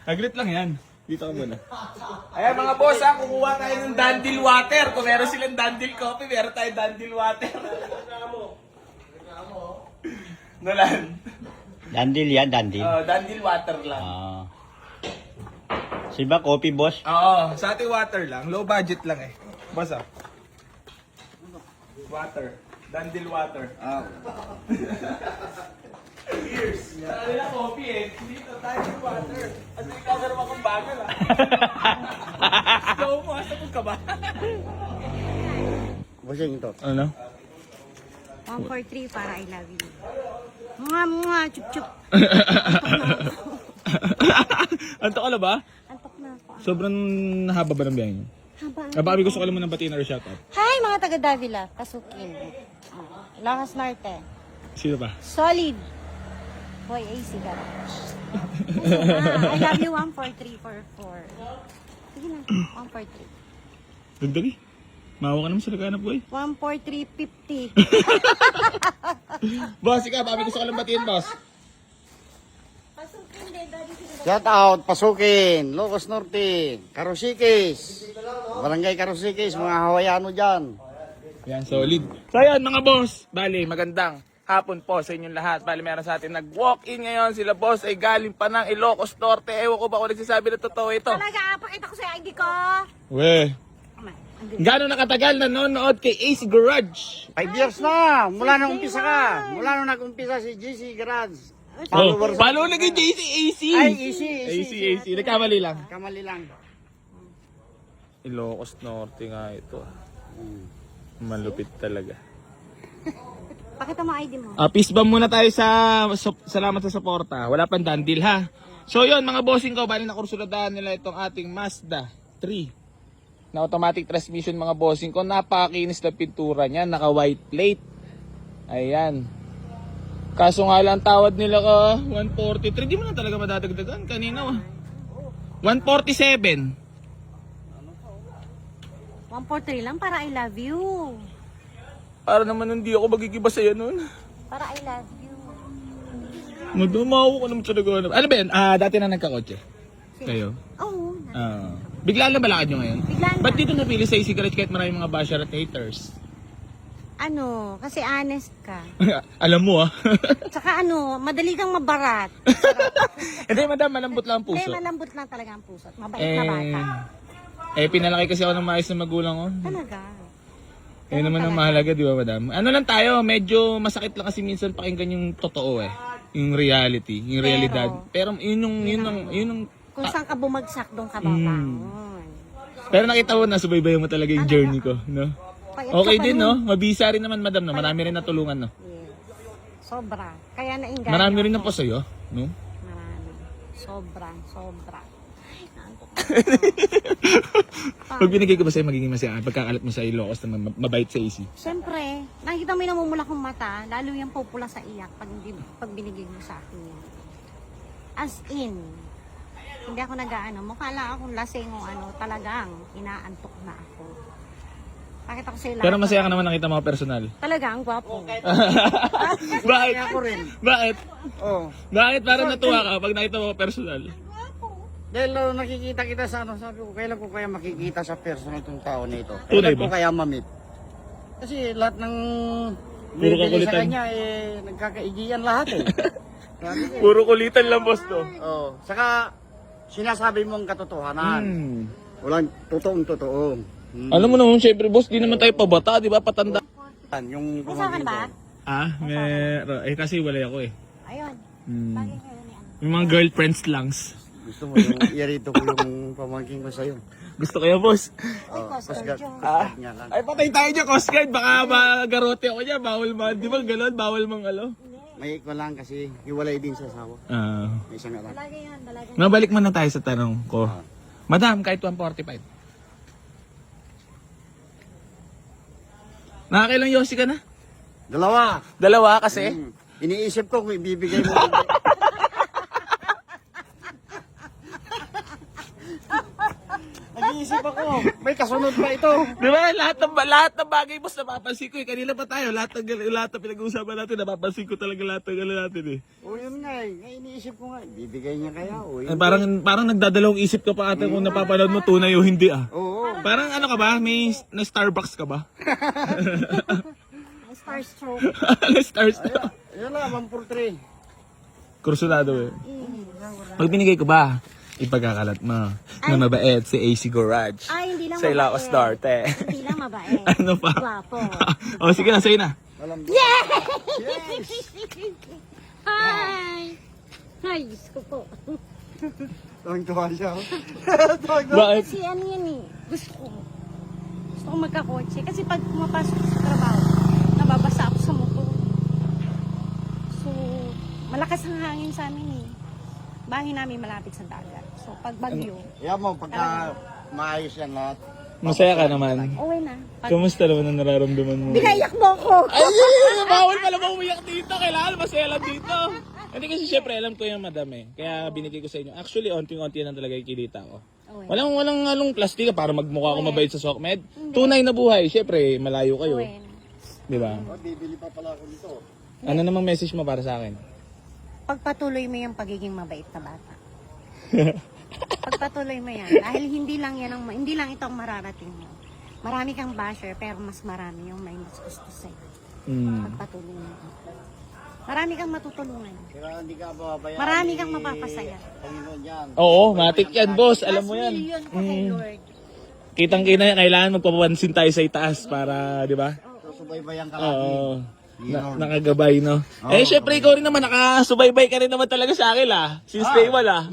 Aglit lang yan. Dito ka muna. Ayan mga boss ha, kukuha tayo ng Dandil water. Kung meron silang Dandil coffee, meron tayo Dandil water. Nolan. Dandil yan, dandil. Dandil water lang. Siba, coffee boss. Oo, sa ating water lang. Low budget lang eh. Boss ah. Water. Dandil water. Cheers! Sa kanila coffee eh. Dito tayo ng water. At nagkakaroon akong bagal ah. Ikaw mo, asa kong kaba? Bossing ito. Ano? 143 para I love you. Mga chup-chup. Anto ka na ba? Antok na ako. Sobrang haba ba ng biyahe niyo? Haba. Baka gusto ko lang muna batiin or shoutout. Hi mga taga Davila, Pasukin. Lakas Norte. Sino ba? Solid. Boy AC Garage. I love you 14344. Sige na, 143. Dagdagi. Mawa ka naman sa naghanap ko eh. 14350. Boss, ikaw, baka gusto ko lang batiin, boss. Pasukin din, daddy. Shout out, Pasukin, Locos Norte, Karusikis, Barangay Karusikis, mga Hawaiano dyan. Yan, solid. So yan mga boss, bali magandang hapon po sa inyong lahat. Bali meron sa atin nag-walk-in ngayon. Sila boss ay galing pa ng Ilocos Norte. Ewan ko ba kung nagsasabi na totoo ito. Talaga, pakita ko sa ID ko. Weh. Gano'n nakatagal nanonood kay AC Garage? 5 years na, mula nung umpisa ka. Mula nung nag-umpisa si JC Garage. Oh, follow lagi JC AC. Ay, easy. AC. Nagkamali lang. Kamali lang. Ilocos Norte nga ito. Malupit talaga. Pakita mo ID mo. Peace bomb muna tayo sa salamat sa suporta. Wala pang dandil ha. So yun mga bossing ko, bali na kursuladahan nila itong ating Mazda 3 na automatic transmission mga bossing ko. Napakakinis na pintura niya, naka white plate. Ayan. Kaso nga lang tawad nila ka 143. Di mo na talaga madadagdagan kanina. 147. 143 lang para I love you. Para naman hindi ako magigiba sa'yo nun. Para I love you. Madumaw ko naman talaga. Ano ba yan? Dati na nagkakotse. Kayo? Oo. Bigla lang balakad nyo ngayon? Bigla lang. Ba't dito napili sa AC Garage kahit maraming mga basher at haters? Ano, kasi honest ka. Alam mo ah. Tsaka ano, madali kang mabarat. Hindi madam, malambot lang ang Hindi, puso. malambot lang talaga ang puso. At mabait na bata. Pinalaki kasi ako ng maayos na magulang ko. Talaga. Yun naman ang mahalaga, di ba madam? Ano lang tayo, medyo masakit lang kasi minsan pakinggan yung totoo eh. Yung reality, yung realidad. Pero yun yung Kung saan ka bumagsak, doon ka babangon. pero nakita mo na, subaybayan mo talaga yung journey ko, no? Okay din, no? Mabisa rin naman, madam, no? Marami rin natulungan, no? Yes. Sobra. Kaya nainganyo. Marami rin na po sa'yo, no? Marami. Sobra. Ay, naantok. Pag binigay ko ba sa'yo, magiging masaya? Pagkakalat mo sa Ilocos na mabait sa AC? Siyempre, nakikita mo yung namumula kong mata, lalo yung pupula sa iyak pag binigay mo sa akin yan. As in, hindi ako nag-aano. Mukha lang akong lasing o ano, talagang inaantok na ako. Pakita ko sa'yo lahat. Pero masaya ka naman nakita mga personal. Talaga, ang gwapo. Bakit? Ako rin. Bakit? Oh. Bakit parang natuwa ka pag nakita mo personal? Dahil nakikita kita sa ano, sabi ko, kailan ko kaya makikita sa personal tong tao na ito? Tunay Kailan ko ba? kaya mamit? Kasi lahat ng Puro bibili kakulitan. sa kanya, nagkakaigiyan lahat eh. Sabi ko, Puro kulitan lang, boss, to. oh, saka sinasabi mong katotohanan. Walang totoong-totoo. Alam mo naman, syempre, boss, di naman tayo pabata, di ba? Patanda. Yung May asawa ka na ba? Meron. Kasi wala ako eh. Ayun. Hmm. Bagay kayo ni ano. Yung mga girlfriends langs. Gusto mo yung iarito ko yung pamangking ko sa'yo. Gusto kaya, boss? Oh, Coast Guard. Guard. Coast Guard nga lang. Ay, patay tayo dyan, Coast Guard. Baka magarote ako dyan. Bawal man. Di ba galon? Bawal mang alo. May ikwa lang kasi hiwalay din sa asawa. May isang anak. Dalaga yan, dalaga. Mabalik muna tayo sa tanong ko. Madam, kahit 145. Nakakailang yosi ka na? Dalawa. Dalawa kasi? Iniisip ko kung ibibigay mo. iniisip ako. May kasunod pa ito. Di ba? Lahat ng bagay boss napapansin ko eh. Kanina pa tayo, lahat ng pinag-uusapan natin, napapansin ko talaga lahat ng natin eh. O yun nga eh. Ngayon iniisip ko nga. Bibigay niya kaya o. Eh, parang nagdadalawang isip ka pa ate kung napapanood mo tunay o hindi ah. Oo. Parang ano ka ba? May na Starbucks ka ba? Starstroke. na Starbucks. Yun lang, 143. Kursunado eh. Pag binigay ko ba, ipagkakalat mo na mabait si AC Garage. Ay, hindi lang Sa Ilocos mabait. Norte. Hindi lang mabait. Ano pa? Guwapo. O sige na, sa'yo na. Alam mo. Hi! Hi, Diyos ko po. Tuwang-tuwa siya. Bakit? Kasi ano yan eh, gusto ko magkakotse. Kasi pag pumapasok sa trabaho, nababasa ako sa motor. So, malakas ang hangin sa amin eh. Bahay namin malapit sa dagat. So, pag bagyo, Yan mo, pagka maayos yan lahat. Masaya ka naman. uwi na. Pag Kamusta naman ang nararamdaman mo? binayak mo ko! Ay, bawal pala ba umiyak dito? Kailangan masaya lang dito. Hindi kasi syempre alam ko yung madam eh. Kaya binigay ko sa inyo. Actually, onting-onti lang talaga yung kilita ko. Uwi. Walang halong plastika para magmukha ko mabait sa SOCMED. Tunay na buhay. Syempre, malayo kayo. Uwi. Di ba? O, bibili pa pala ako dito. Ano namang message mo para sa akin? Pagpatuloy mo yung pagiging mabait na bata. Pagpatuloy mo yan. Dahil hindi lang ito ang mararating mo. Marami kang basher, pero mas marami yung may mas gusto sa'yo. Pagpatuloy mo. Marami kang matutulungan. Kaya hindi ka bababayaan. Marami kang mapapasaya. Panginoon yan. Oo, matik yan, boss. Alam mo Plus yan. million ko kay Lord. Kitang-kita yan. Kailangan magpapapansin tayo sa itaas para, di ba? Susubaybayan ka lagi. Oo. Nakagabay, no? Eh, syempre, ikaw rin naman, nakasubaybay ka rin naman talaga sa akin, ah. Since day one, ah.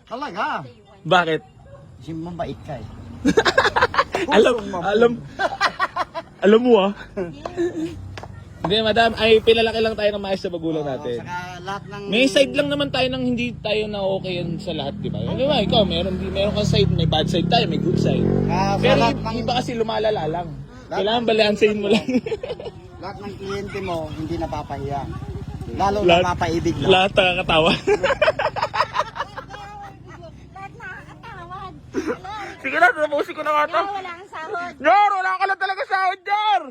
Talaga. Bakit? Kasi mabait ka eh. alam mo, ah. Hindi, madam, ay pilalaki lang tayo ng maayos sa magulang natin. Saka lahat ng... May side lang naman tayo nang hindi tayo na okay yan sa lahat, di ba? Di ba, ikaw, meron kang side, may bad side tayo, may good side. Sa Pero lahat ng... iba kasi lumalala lang. Kailangan balansehin mo lang. Lahat ng kliyente mo, hindi napapahiya. Lalo napapaibig lang. Lahat nakakatawa. Lahat nakakatawad. Sige na, tapusin ko na nga to. Wala kang sahod. Jar, wala ka lang talaga sahod, Jar!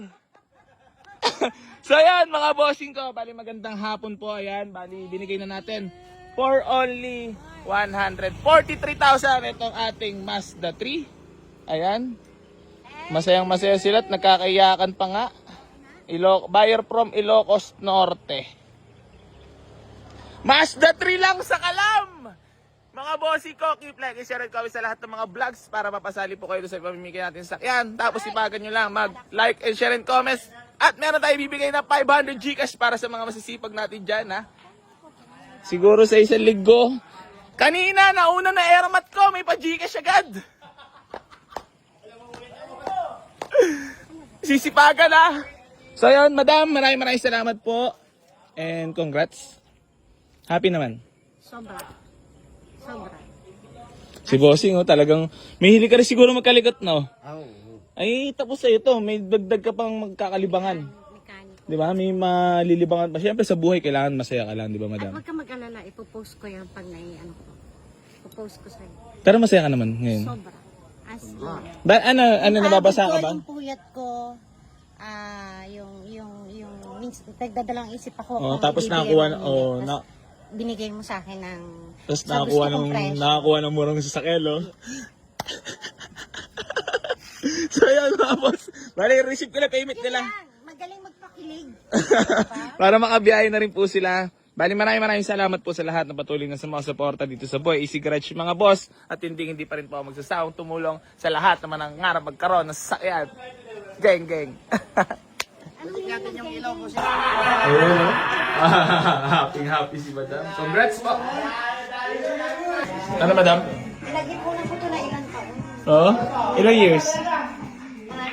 So ayan, mga bossing ko, bali magandang hapon po, ayan, bali binigay na natin for only 143,000 itong ating Mazda 3. Ayan, masayang masaya sila at nagkakaiyakan pa nga. Buyer from Ilocos Norte. Mazda 3 lang sa Kalam! Mga bossy ko, keep like and share and comment sa lahat ng mga vlogs para mapasali po kayo sa pamimigay natin sa sakyan. Tapos ipagan nyo lang mag-like and share and comments. At meron tayo bibigay na 500 Gcash para sa mga masisipag natin dyan, ha? Siguro sa isang linggo. Kanina, nauna na airmat ko, may pa Gcash agad. Sisipagan, ha? So yun, madam, maraming salamat po. And congrats. Happy naman. Sobra. Sobra. Si Bossing, oh, talagang may hili ka rin siguro magkaligot, no? Oo. Ay, tapos sa ito, may dagdag ka pang magkakalibangan. Mechanic. Di ba? May malilibangan pa. Siyempre sa buhay, kailangan masaya ka lang, di ba, At madam? huwag ka mag-alala, ipopost ko yan pag ko. Ipopost ko sa'yo. Pero masaya ka naman ngayon. Sobra. As in. Ano nababasa ka ba? Yung puyat ko, minsan, nagdadalang isip ako. Oh, kung tapos ibibigay nakakuha, mo ulit. na, Tapos binigay mo sa akin ng, tapos sa gusto kong presyo. nakakuha ng murang sasakyan, no? So yan, mga boss. Bali, receive ko na payment nila. Magaling magpakilig. Para makabiyahe na rin po sila. Bali, maraming salamat po sa lahat na patuloy na sa mga suporta dito sa Boy Easy Garage, mga boss. At hindi pa rin po ako magsasawang tumulong sa lahat naman ang ngarap magkaroon ng sasakyan. Geng, geng. Natin yung ilaw ko siya. Ayun, no? Happy si madam. Congrats po. Ano, madam? Nilagyan ko na po ito na ilang taon. Oo? Ilang years? Mga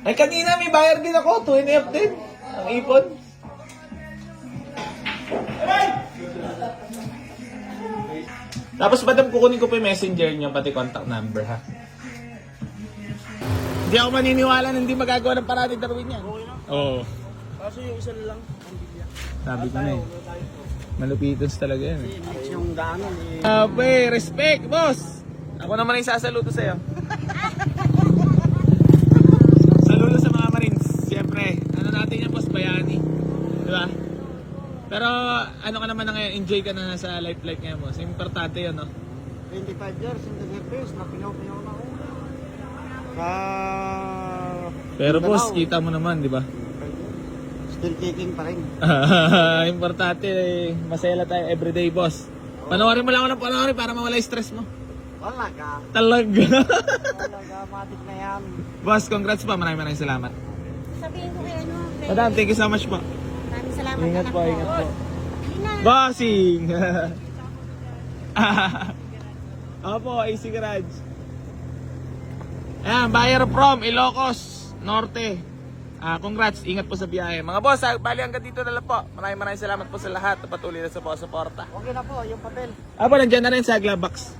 2 Ay, kanina may bayar din ako. 2.5 din. Ang ipon. Tapos, madam, kukunin ko pa yung messenger niyo, pati contact number, ha? Hindi ako maniniwala na hindi magagawa ng parati Darwin yan. Oo. Kaso yung isa lang. Sabi ko na eh. Malupitos talaga yan eh. Yung daanan eh. Respect, boss! Ako naman yung sasaluto sa'yo. Pero ano ka naman na ngayon, enjoy ka na sa life ngayon mo. So, importante yun, no? 25 years in the service, napinaw-pinaw na ako. Sa... Pero boss, Mindanao. kita mo naman, di ba? Still kicking pa rin. Importante, masaya lang tayo everyday, boss. Panoorin mo lang ako ng panoorin para mawala yung stress mo. Wala ka. Talaga. Talaga, matik na yan. Boss, congrats pa. Maraming salamat. Sabihin ko kayo, no? Madam, thank you so much po. Maraming salamat. Ingat anak po, ko. ingat po. Ina. Bossing! Opo, AC Garage. Ayan, buyer from Ilocos Norte. Congrats, ingat po sa biyahe. Mga boss, bali hanggang dito na lang po. Maraming salamat po sa lahat na patuloy na sa suporta. Okay na po, yung papel. Aba, nandiyan na rin sa glove box.